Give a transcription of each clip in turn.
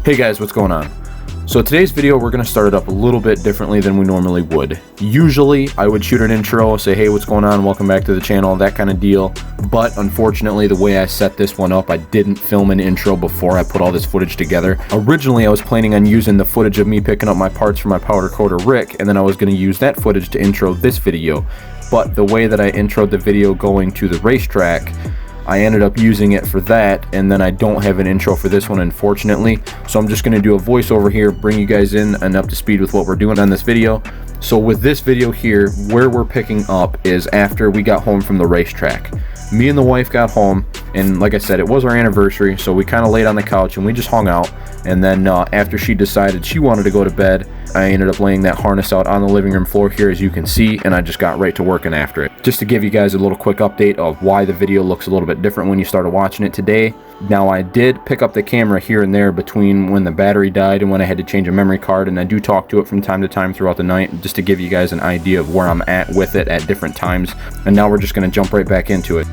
Hey guys, what's going on? So today's video, we're going to start it up a little bit differently than we normally would. Usually, I would shoot an intro, say, hey, what's going on, welcome back to the channel, that kind of deal. But unfortunately, the way I set this one up, I didn't film an intro before I put all this footage together. Originally, I was planning on using the footage of me picking up my parts for my powder coater Rick, and then I was going to use that footage to intro this video. But the way that I introed the video going to the racetrack, I ended up using it for that, and then I don't have an intro for this one, unfortunately. So I'm just going to do a voiceover here, bring you guys in and up to speed with what we're doing on this video. So with this video here, where we're picking up is after we got home from the racetrack. Me and the wife got home, and like I said, it was our anniversary, so we kind of laid on the couch and we just hung out. And then after she decided she wanted to go to bed, I ended up laying that harness out on the living room floor here, as you can see, and I just got right to working after it. Just to give you guys a little quick update of why the video looks a little bit different when you started watching it today. Now, I did pick up the camera here and there between when the battery died and when I had to change a memory card, and I do talk to it from time to time throughout the night, just to give you guys an idea of where I'm at with it at different times. And now we're just going to jump right back into it.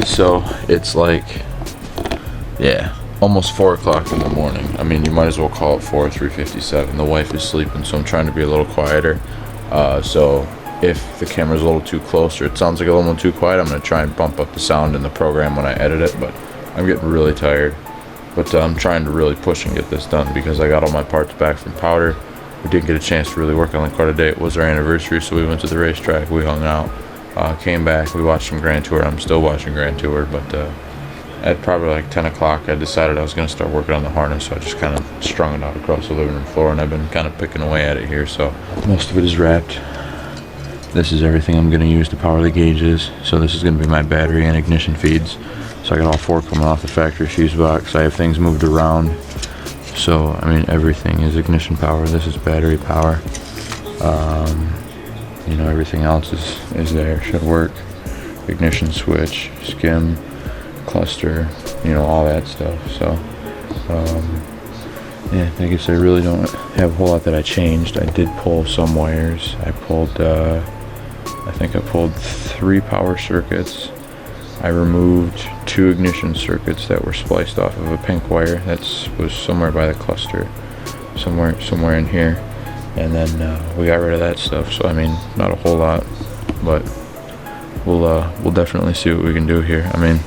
So it's like, yeah, almost 4 o'clock in the morning. I mean, you might as well call it 3:57. The wife is sleeping, so I'm trying to be a little quieter. So if the camera's a little too close or it sounds like a little too quiet, I'm going to try and bump up the sound in the program when I edit it. But I'm getting really tired. But I'm trying to really push and get this done because I got all my parts back from powder. We didn't get a chance to really work on the car today. It was our anniversary, so we went to the racetrack. We hung out. Came back, we watched some Grand Tour. I'm still watching Grand Tour, but at probably like 10 o'clock I decided I was going to start working on the harness, so I just kind of strung it out across the living room floor, and I've been kind of picking away at it here. So most of it is wrapped. This is everything I'm going to use to power the gauges. So this is going to be my battery and ignition feeds. So I got all 4 coming off the factory fuse box. I have things moved around, so I mean everything is ignition power. This is battery power. You know, everything else is there, should work. Ignition switch, skim, cluster, you know, all that stuff. So yeah, I guess I really don't have a whole lot that I changed. I did pull some wires. I pulled I think I pulled 3 power circuits. I removed 2 ignition circuits that were spliced off of a pink wire that was somewhere by the cluster, somewhere in here. And then we got rid of that stuff. So I mean, not a whole lot, but we'll definitely see what we can do here. I mean,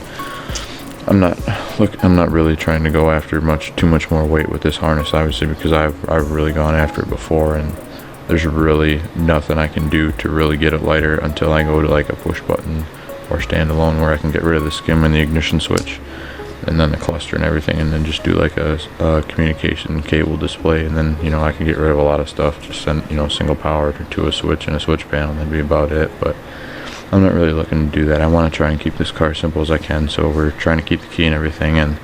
I'm not really trying to go after too much more weight with this harness, obviously, because I've really gone after it before, and there's really nothing I can do to really get it lighter until I go to like a push button or standalone where I can get rid of the skim and the ignition switch, and then the cluster and everything, and then just do like a communication cable display, and then, you know, I can get rid of a lot of stuff, just send, you know, single power to a switch and a switch panel, and that'd be about it. But I'm not really looking to do that. I want to try and keep this car as simple as I can, so we're trying to keep the key and everything, and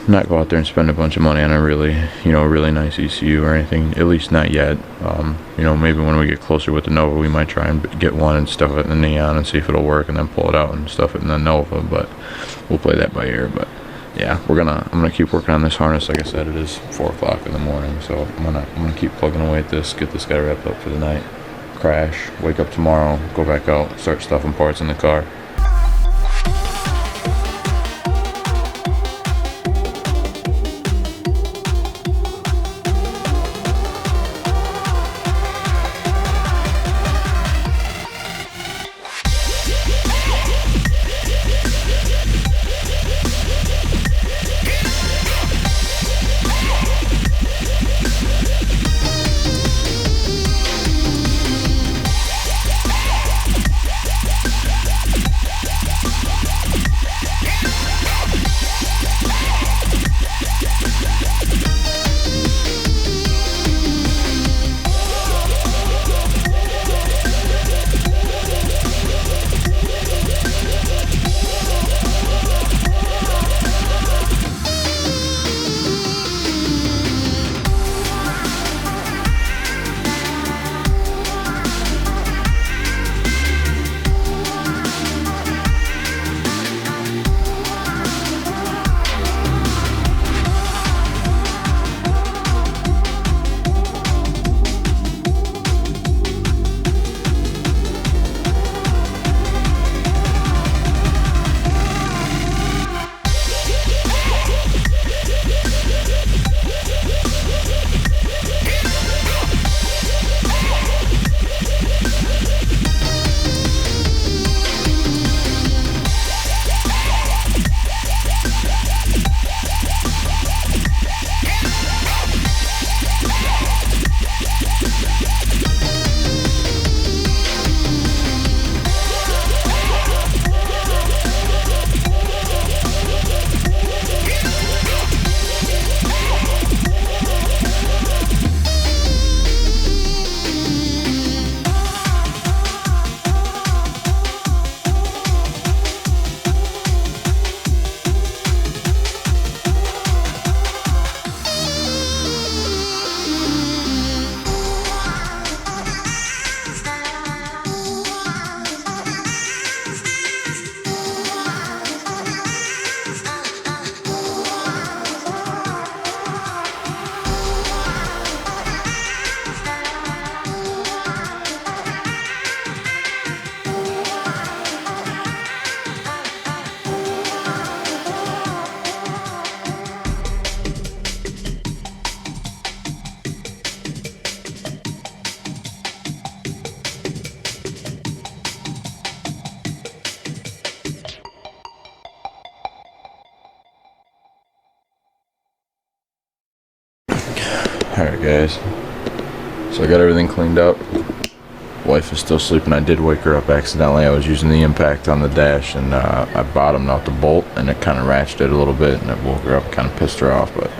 not go out there and spend a bunch of money on a really, you know, really nice ECU or anything, at least not yet. You know, maybe when we get closer with the Nova, we might try and get one and stuff it in the Neon and see if it'll work, and then pull it out and stuff it in the Nova, but we'll play that by ear. But yeah, I'm gonna keep working on this harness. Like I said, it is 4 o'clock in the morning, so I'm gonna keep plugging away at this, get this guy wrapped up for the night. crash, wake up tomorrow, go back out, start stuffing parts in the car. Alright guys, so I got everything cleaned up. Wife is still sleeping. I did wake her up accidentally. I was using the impact on the dash and I bottomed out the bolt and it kind of ratcheted a little bit and it woke her up, kind of pissed her off, but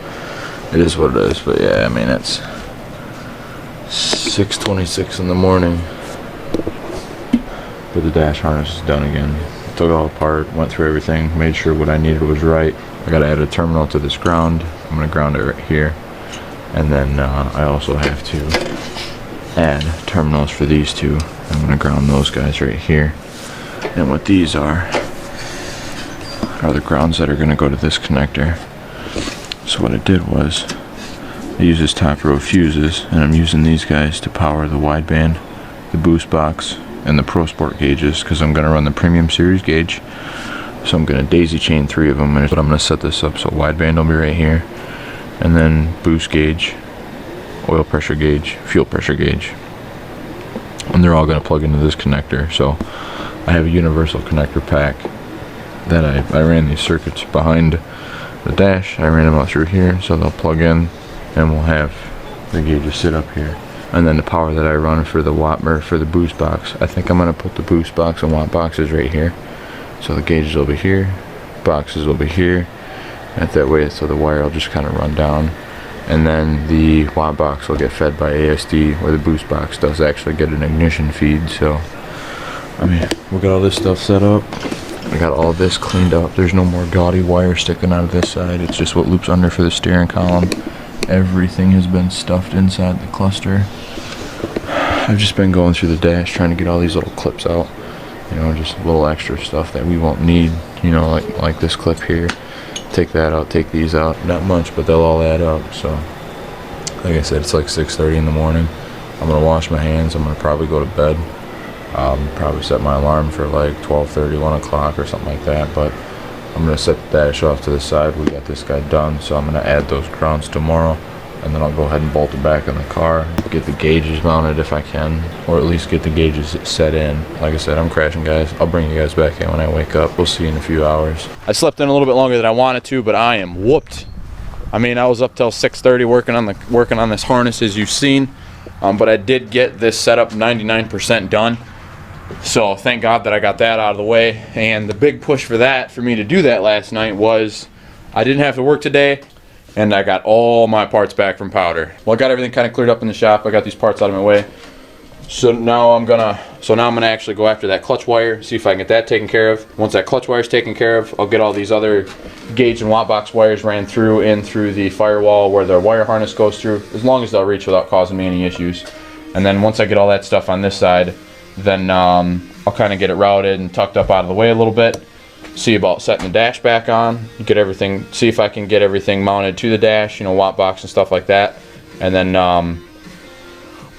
it is what it is. But yeah, I mean, it's 6:26 in the morning, but the dash harness is done again. Took it all apart, went through everything, made sure what I needed was right. I gotta add a terminal to this ground. I'm gonna ground it right here. And then I also have to add terminals for these two. I'm going to ground those guys right here. And what these are the grounds that are going to go to this connector. So what I did was I used this top row of fuses, and I'm using these guys to power the wideband, the boost box, and the Pro Sport gauges, because I'm going to run the Premium Series gauge. So I'm going to daisy chain 3 of them, but I'm going to set this up so wideband will be right here. And then boost gauge, oil pressure gauge, fuel pressure gauge, and they're all going to plug into this connector. So I have a universal connector pack that I ran these circuits behind the dash. I ran them out through here, so they'll plug in, and we'll have the gauges sit up here. And then the power that I run for the watt, for the boost box, I think I'm going to put the boost box and watt boxes right here. So the gauges will be here, boxes will be here. And that way, so the wire will just kind of run down, and then the watt box will get fed by ASD, where the boost box does actually get an ignition feed. So I mean, we got all this stuff set up. I got all this cleaned up. There's no more gaudy wire sticking out of this side. It's just what loops under for the steering column. Everything has been stuffed inside the cluster. I've just been going through the dash trying to get all these little clips out, you know, just little extra stuff that we won't need, you know, like this clip here. Take that out, take these out. Not much, but they'll all add up. So like I said, it's like 6:30 in the morning. I'm gonna wash my hands. I'm gonna probably go to bed. Probably set my alarm for like 12:30, 1 o'clock or something like that, but I'm gonna set the dash off to the side. We got this guy done, so I'm gonna add those grounds tomorrow, and then I'll go ahead and bolt it back in the car, get the gauges mounted if I can, or at least get the gauges set in. Like I said, I'm crashing, guys. I'll bring you guys back in when I wake up. We'll see you in a few hours. I slept in a little bit longer than I wanted to, but I am whooped. I mean, I was up till 6:30 working on this harness, as you've seen, but I did get this setup 99% done. So thank God that I got that out of the way. And the big push for me to do that last night was I didn't have to work today, and I got all my parts back from Powder. Well, I got everything kind of cleared up in the shop. I got these parts out of my way. So now I'm gonna actually go after that clutch wire, see if I can get that taken care of. Once that clutch wire is taken care of, I'll get all these other gauge and watt box wires ran through the firewall where the wire harness goes through, as long as they'll reach without causing me any issues. And then once I get all that stuff on this side, then I'll kind of get it routed and tucked up out of the way a little bit. See about setting the dash back on, see if I can get everything mounted to the dash, watt box and stuff like that. And then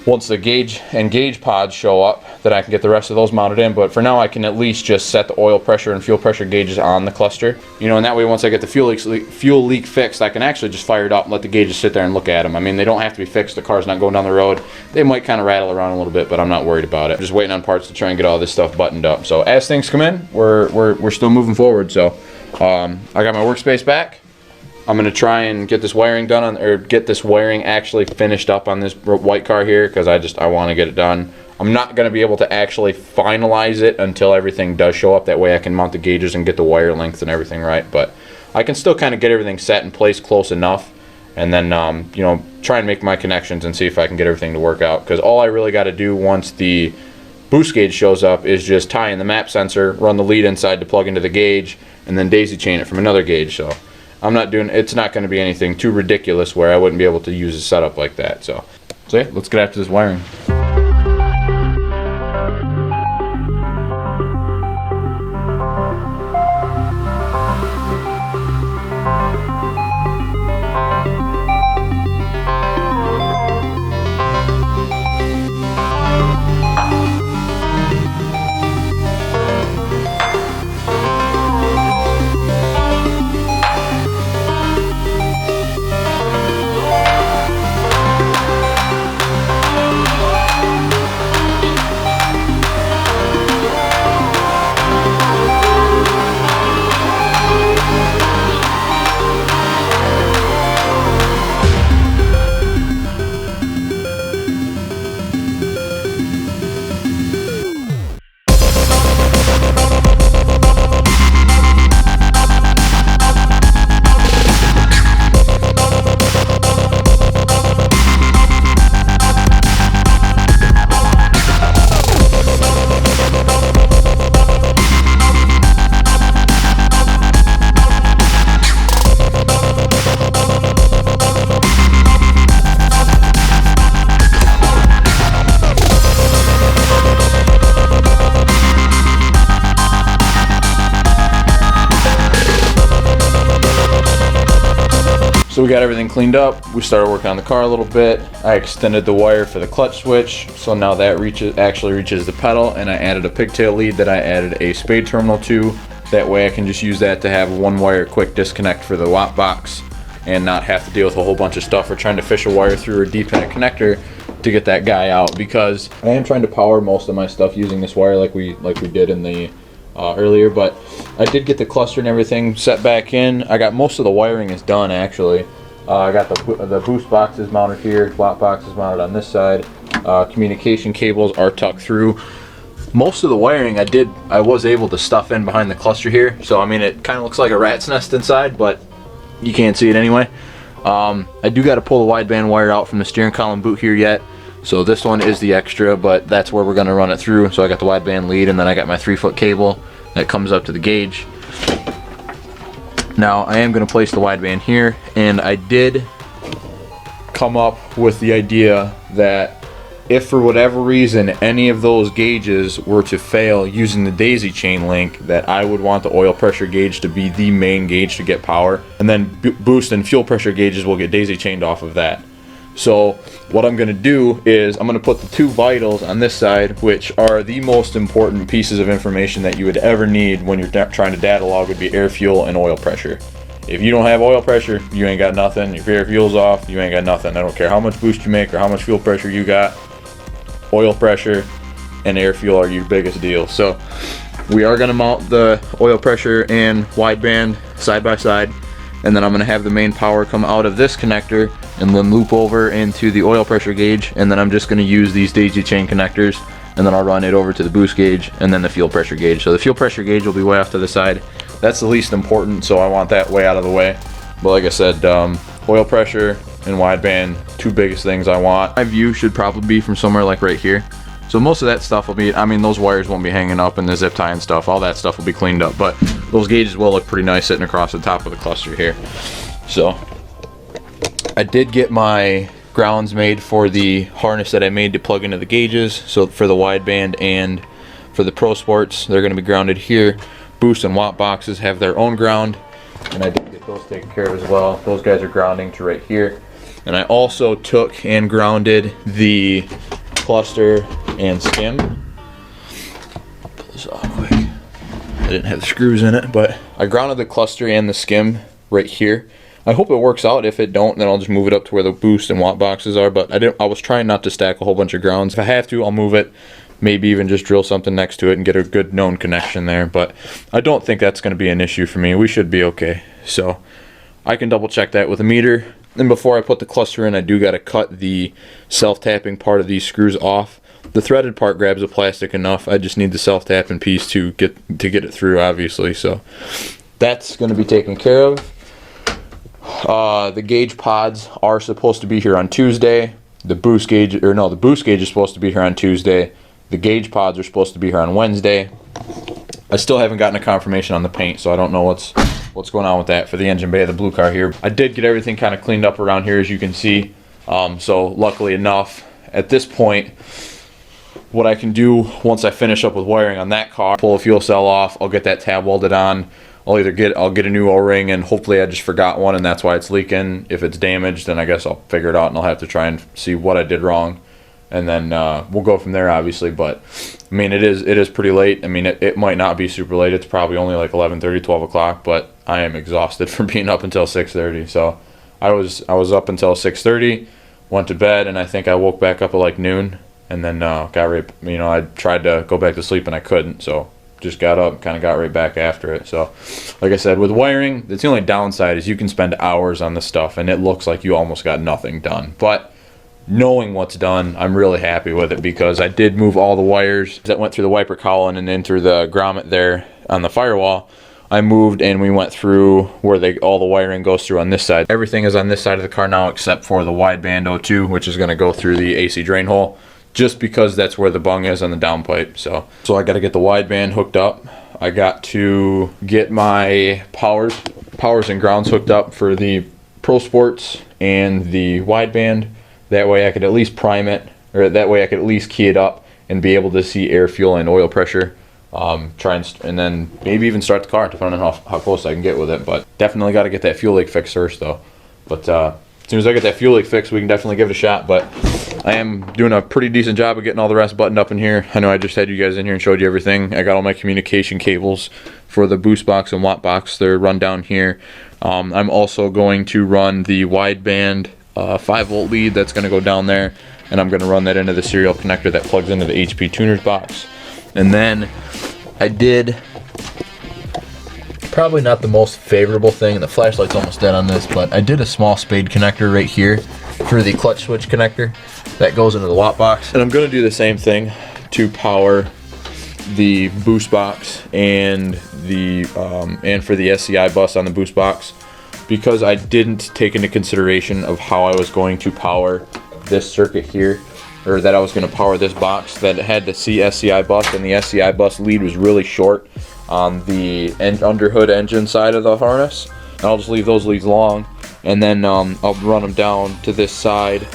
once the gauge pods show up, then I can get the rest of those mounted in. But for now, I can at least just set the oil pressure and fuel pressure gauges on the cluster. And that way, once I get the fuel leak fixed, I can actually just fire it up and let the gauges sit there and look at them. I mean, they don't have to be fixed. The car's not going down the road. They might kind of rattle around a little bit, but I'm not worried about it. I'm just waiting on parts to try and get all this stuff buttoned up. So as things come in, we're still moving forward. So I got my workspace back. I'm gonna try and get this wiring done get this wiring actually finished up on this white car here, because I want to get it done. I'm not gonna be able to actually finalize it until everything does show up. That way I can mount the gauges and get the wire length and everything right. But I can still kind of get everything set in place close enough, and then try and make my connections and see if I can get everything to work out. Because all I really got to do once the boost gauge shows up is just tie in the map sensor, run the lead inside to plug into the gauge, and then daisy chain it from another gauge. So it's not going to be anything too ridiculous where I wouldn't be able to use a setup like that. So yeah, let's get after this wiring. So we got everything cleaned up. We started working on the car a little bit. I extended the wire for the clutch switch, so now that actually reaches the pedal, and I added a pigtail lead that I added a spade terminal to. That way I can just use that to have one wire quick disconnect for the watt box and not have to deal with a whole bunch of stuff or trying to fish a wire through a D-pin connector to get that guy out, because I am trying to power most of my stuff using this wire like we did in the earlier. But I did get the cluster and everything set back in. I got most of the wiring is done actually. I got the boost boxes mounted here, watt boxes mounted on this side. Communication cables are tucked through. Most of the wiring I was able to stuff in behind the cluster here. So I mean, it kind of looks like a rat's nest inside, but you can't see it anyway. I do got to pull the wideband wire out from the steering column boot here yet. So this one is the extra, but that's where we're going to run it through. So I got the wideband lead, and then I got my 3-foot cable that comes up to the gauge. Now I am going to place the wideband here, and I did come up with the idea that if for whatever reason any of those gauges were to fail using the daisy chain link, that I would want the oil pressure gauge to be the main gauge to get power, and then boost and fuel pressure gauges will get daisy chained off of that. So what I'm gonna do is I'm gonna put the two vitals on this side, which are the most important pieces of information that you would ever need when you're trying to data log, would be air, fuel, and oil pressure. If you don't have oil pressure, you ain't got nothing. If your air fuel's off, you ain't got nothing. I don't care how much boost you make or how much fuel pressure you got. Oil pressure and air fuel are your biggest deal. So we are gonna mount the oil pressure and wideband side by side, and then I'm gonna have the main power come out of this connector and then loop over into the oil pressure gauge, and then I'm just gonna use these daisy chain connectors, and then I'll run it over to the boost gauge and then the fuel pressure gauge. So the fuel pressure gauge will be way off to the side. That's the least important, so I want that way out of the way. But like I said, oil pressure and wideband, two biggest things I want. My view should probably be from somewhere like right here. So most of that stuff will be, I mean, those wires won't be hanging up and the zip tie and stuff, all that stuff will be cleaned up, but those gauges will look pretty nice sitting across the top of the cluster here. So I did get my grounds made for the harness that I made to plug into the gauges. So for the wideband and for the Pro Sports, they're gonna be grounded here. Boost and watt boxes have their own ground, and I did get those taken care of as well. Those guys are grounding to right here. And I also took and grounded the cluster and skim. Pull this off quick. I didn't have the screws in it, but I grounded the cluster and the skim right here. I hope it works out. If it don't, then I'll just move it up to where the boost and watt boxes are, but I was trying not to stack a whole bunch of grounds. If I have to, I'll move it, maybe even just drill something next to it and get a good known connection there, but I don't think that's going to be an issue for me. We should be okay. So I can double check that with a meter. And before I put the cluster in, I do got to cut the self-tapping part of these screws off. The threaded part grabs the plastic enough. I just need the self-tapping piece to get it through, obviously. So that's going to be taken care of. The gauge pods are supposed to be here on Tuesday. The boost gauge is supposed to be here on Tuesday. The gauge pods are supposed to be here on Wednesday. I still haven't gotten a confirmation on the paint, so I don't know what's going on with that for the engine bay of the blue car here. I did get everything kind of cleaned up around here, as you can see. So luckily enough, at this point, what I can do once I finish up with wiring on that car, pull a fuel cell off, I'll get that tab welded on. I'll get a new O-ring, and hopefully I just forgot one and that's why it's leaking. If it's damaged, then I guess I'll figure it out and I'll have to try and see what I did wrong. And then we'll go from there, obviously. But I mean, it is pretty late. I mean, it might not be super late. It's probably only like 11:30, 12 o'clock, but I am exhausted from being up until 6:30. So I was up until 6:30, went to bed, and I think I woke back up at like noon, and then got right, I tried to go back to sleep and I couldn't, so just got up, kind of got right back after it. So like I said, with wiring, that's the only downside, is you can spend hours on this stuff and it looks like you almost got nothing done. But knowing what's done, I'm really happy with it, because I did move all the wires that went through the wiper column and then through the grommet there on the firewall. I moved and we went through where all the wiring goes through on this side. Everything is on this side of the car now except for the wideband O2, which is going to go through the AC drain hole, just because that's where the bung is on the downpipe. So I got to get the wideband hooked up. I got to get my powers and grounds hooked up for the Pro Sports and the wideband. That way I could at least prime it, or that way I could at least key it up and be able to see air, fuel, and oil pressure. And then maybe even start the car, depending on how close I can get with it. But definitely got to get that fuel leak fixed first, though. But as soon as I get that fuel leak fixed, we can definitely give it a shot. But I am doing a pretty decent job of getting all the rest buttoned up in here. I know I just had you guys in here and showed you everything. I got all my communication cables for the boost box and watt box. They're run down here. I'm also going to run the wideband 5-volt lead that's going to go down there, and I'm going to run that into the serial connector that plugs into the HP tuner's box. And then I did probably not the most favorable thing, the flashlight's almost dead on this, but I did a small spade connector right here for the clutch switch connector that goes into the watt box. And I'm going to do the same thing to power the boost box and the and for the SCI bus on the boost box, because I didn't take into consideration of how I was going to power this circuit here, or that I was going to power this box that had the SCI bus, and the SCI bus lead was really short on the underhood engine side of the harness. And I'll just leave those leads long, and then I'll run them down to this side,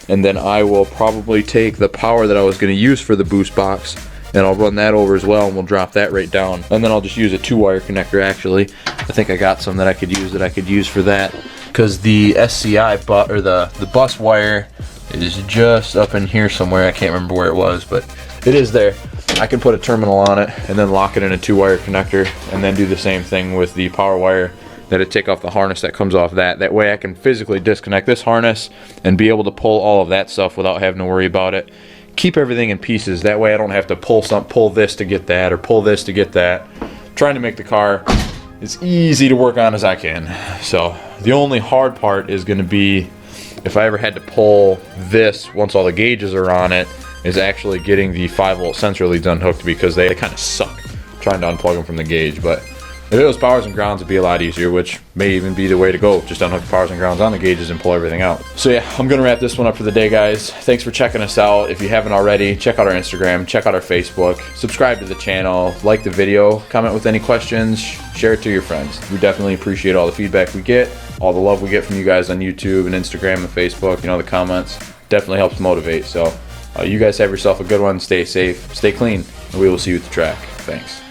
and then I will probably take the power that I was going to use for the boost box and I'll run that over as well, and we'll drop that right down. And then I'll just use a 2-wire connector. Actually, I think I got some that I could use for that. because the SCI or the bus wire is just up in here somewhere. I can't remember where it was, but it is there. I can put a terminal on it and then lock it in a 2-wire connector, and then do the same thing with the power wire. That it take off the harness that comes off that. That way I can physically disconnect this harness and be able to pull all of that stuff without having to worry about it. Keep everything in pieces. That way I don't have to pull this to get that, or pull this to get that. Trying to make the car as easy to work on as I can. So the only hard part is going to be if I ever had to pull this once all the gauges are on it, is actually getting the 5-volt sensor leads unhooked, because they kind of suck trying to unplug them from the gauge. But if it was powers and grounds, it'd be a lot easier, which may even be the way to go. Just unhook the powers and grounds on the gauges and pull everything out. So yeah, I'm gonna wrap this one up for the day, guys. Thanks for checking us out. If you haven't already, check out our Instagram, check out our Facebook, subscribe to the channel, like the video, comment with any questions, share it to your friends. We definitely appreciate all the feedback we get, all the love we get from you guys on YouTube and Instagram and Facebook. You know, the comments definitely helps motivate. So you guys have yourself a good one. Stay safe, stay clean, and we will see you at the track. Thanks.